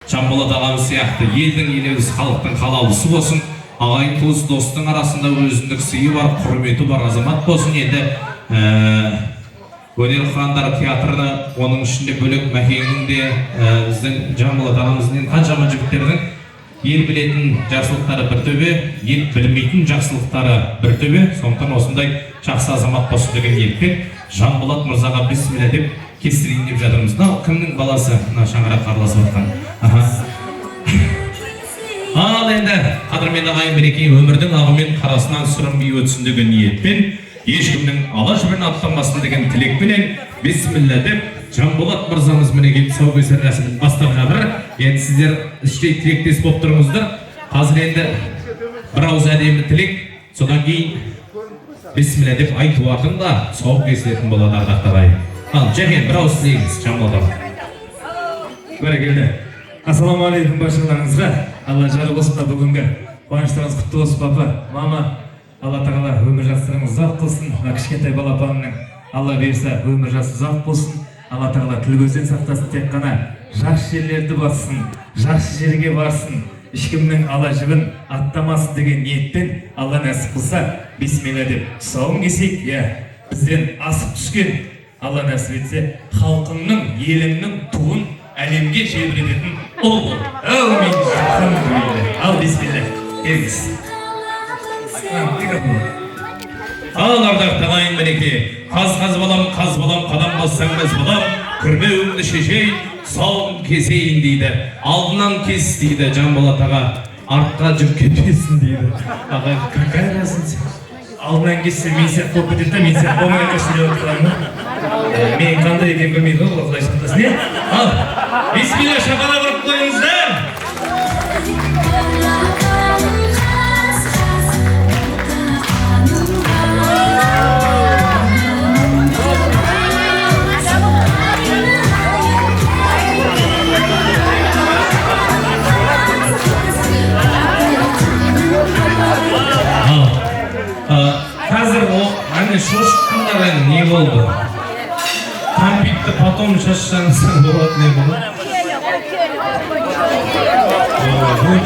Жанболат ағамыз сияқты елдің елеусіз халықтың қалаулысы болсын, ағайын туыс достың арасында өзіндік сыйы бар, құрметі бар азамат болсын. Енді өнер құрандар театрына, оның ішінде бөлек Мәкеңнің де біздің Жанболат ағамыздың қаншама жігіттердің ел білетін жақсылықтары бір төбе, ел білмейтін жақсылықтары бір төбе. Сондықтан осындай жақсы азамат болсын деген ниетпен Жанболат мырзаға бисмилля деп кестірейін деп жатырмыз. Мынау кімнің баласы? Мына шаңырақ араласып жатқан. Ал енді қадірменді ағайын Береке өмірдің ағымен қарасынан сүрінбей өтсін деген ниетпен, ешкімнің ала жібін аттанбасын деген тілекпенен бисмилля деп Жанболат мырзамыз мінекей тұсаукесер рәсімін бастап жатыр. Енді сіздер іштей тілектес болып тұрыңыздар. Қазір енді бір ауыз әдемі тілек, содан кейін бисмилля деп айту артында тұсаукесердің болады ардақты ағайын. Ал жәкен бір ауыз тілегіңіз Жанболат аға. Бәрекелді. Ассалаумағалейкум баршаларыңызға. Алла жары болсын да бүгінгі қуаныштарыңыз құтты болсын папа, мама. Алла тағала өмір жастарыңыз ұзақ қылсын. Кішкентай балапанның Алла берсе өмір жасы ұзақ болсын. Алла тағала тіл көзден сақтасын, тек қана жақсы жерлерді бассын, жақсы жерге барсын, ешкімнің ала жібін аттамасын деген ниетпен Алла нәсіп қылса бисмилля деп тұсауын кесейік. Бізден асып түскен Алла нәсіп етсе халқыңның, еліңнің туын әлемге желбірететін ұл бол. Әумин. Ал бисмилля. Келіңіз. Ал ардақты ағайын Береке, қаз балам, қадам бассаң мәз балам, күрмеуіңді шешейін, тұсауын кесейін дейді. Алдынан кес дейді Жанболат аға, артқа жүріп кетпесін дейді. Аға, какая разница? Алдынан кессе мен сияқты болып кетеді да, мен сияқты болмай көшіріп отырғанмын. Мен қандай екен білмейді ғой, құдай сақтасын, е? Ал, бисмилля шапалақ ұрып қойыңыздар. Қазір шошыққандар енді не болды? Кәмпитті потом шашсаңыздар болады не болды? Ой,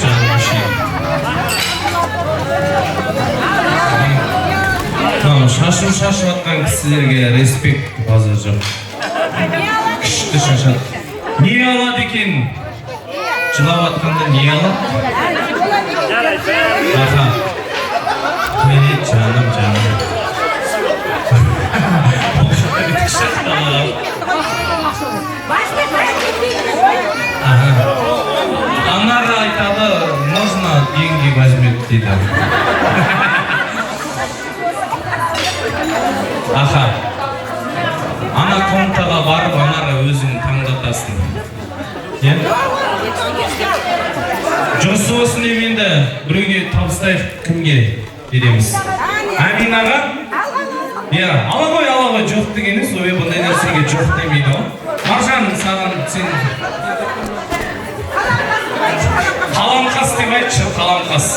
жаным шашын шашып атқан кісілерге респект базар жоқ. Күшті шашады. Не алады екен? Жылап атқанда не алады? Аха. Жаным. Анар айтады, можно деньги возьмет дейді. Аха. Ана комнатаға барып, анар өзің таңдатасың. Жосы болсын деп енді біреуге табыстайық, кімге береміз? Әмин аға? Ала ғой, жоқ дегеніз, бұндай нәрсеге жоқ демейді ғой. Маржан, саған сен қаламқас деп айтшы, қаламқас.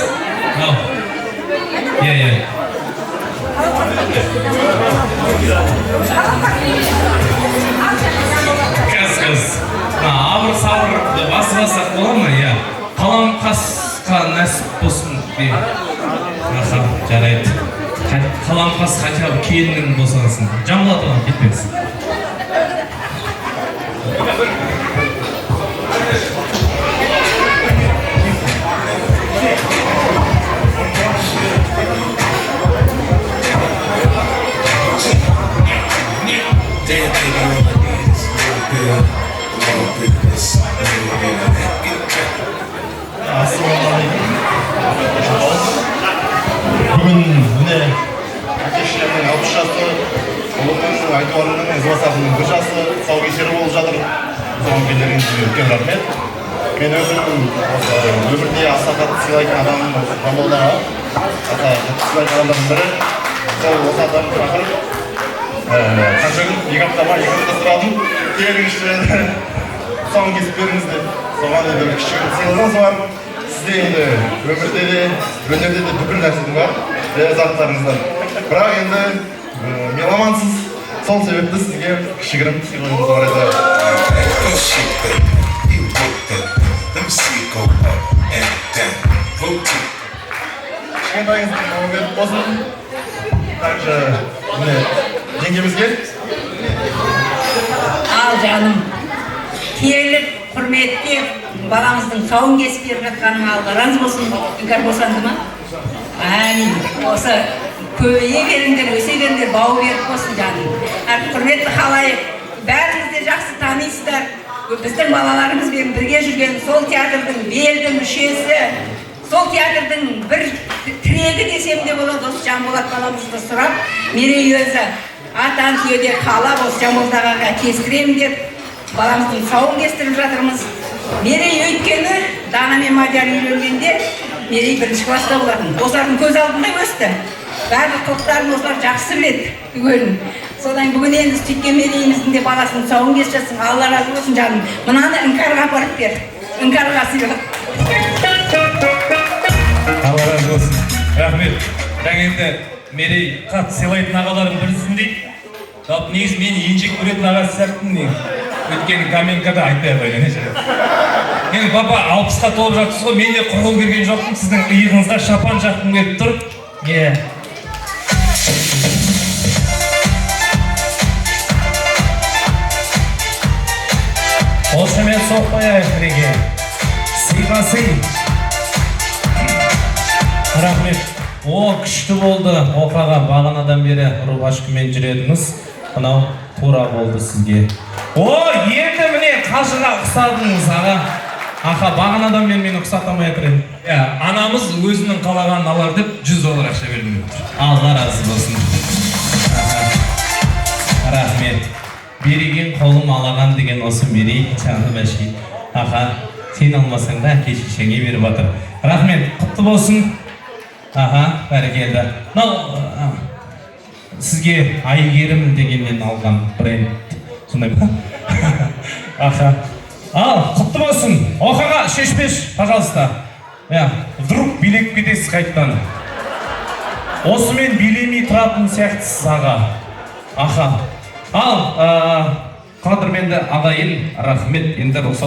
Кәз. Абыр-сабыр басып-басақ бола ма? Қаламқасқа нәсіп болсын бе? Жарайды. Қаламқас хотя бы келінің болсасын. Жанболат ағам кетпеңіз. Бүгін міне әке-шешемнің 60 жасы, ұлымның айтуарының ізбасағының 1 жасы тұсаукесері болып жатыр. Соған келдеріңізге үлкен рахмет. Мен өзім өмірде аса қатты сыйлайтын адамым Жанболат аға. Аса қатты сыйлайтын адамдардың бірі. Сол осы адамды шақырып, қанша күн, 2 апта ма, 2 апта сұрадым. Келіңізші, тұсауын кесіп беріңіз деп. Соған енді кішігірім сыйлығымыз бар. Сізде енді өмірде де, өнерде де бүкіл нәрсенің бар, заттарыңыздан. Бірақ енді меломансыз, сол себепті сізге кішігірім сыйлығымыз бар еді. кішкентайыңыздың туған берік болсын. Также міне жеңгемізге. Ал жаным, келіп, құрметтеп, баламыздың сауын кесіп беріп жатқаныма алға разы болсын. Іңкәр босанды ма? Әмин. Осы көбейе беріңдер, өсе беріңдер, бау беріп болсын жаным. Құрметті халайық, бәріңіз де жақсы танисыздар. Біздің балаларымызбен бірге жүрген сол театрдың белді мүшесі, сол театрдың бір тірегі десем де болады, осы Жанболат баламызды сұрап, Мерей өзі атан түйеде қалап, осы Жанболат ағаға кестіремін деп, баламыздың сауын кестіріп жатырмыз. Мерей өйткені Дана мен Мадияр үйленгенде Мерей бірінші класста болатын. Осылардың көз алдында өсті. Барлық қылықтарын осылар жақсы біледі түгелін. Содан бүгін енді сөйткен Мерейіміздің де баласының сауын кесіп жатсың. Алла разы болсын жаным. Мынаны Іңкәрға апарып бер. Іңкәрға сыйлық. Алла разы болсын. Рахмет. Жаңа Мерей қатты сыйлайтын ағаларым бірісін дейді. Жалпы негізі мені енжек көретін ағасы сияқтымын негізі. Өйткені Каменкада айтпай ақ қойған енді папа 60-қа толып жатсыз ғой, мен де құрғыл келген жоқпын, сіздің иығыңызға шапан жаққым келіп тұр. Осымен соқпай-ақ Мерейге. Сыйға сый. Рахмет. О, күшті болды. Оқаға бағанадан бері рубашкамен жүредіңіз. Мынау тура болды сізге. О, енді міне қажыға ұқсадыңыз аға. Аха, бағанадан мен мені ұқсатамай тұрын. Анамыз өзінің қалағанын алар деп $100 ақша берген. Алла разы болсын. Рахмет. Береген қолым алаған деген осы Мерей Чаңды бәшей. Аха, сен алмасаң да әке шешеңе беріп жатыр. Рахмет, құтты болсын. Аха, бәрекелді. Сізге Айгерім дегеннен алған бренд. Сондай ба? Аха. Ал, құтты болсын. Оқаға шешпеш, пожалуйста. Вдруг билеп кетесіз қайттан. Осымен билемей тұратын сияқтысыз аға. Аха. Ал, қадірменді ағайын, рахмет. Енді рұқсат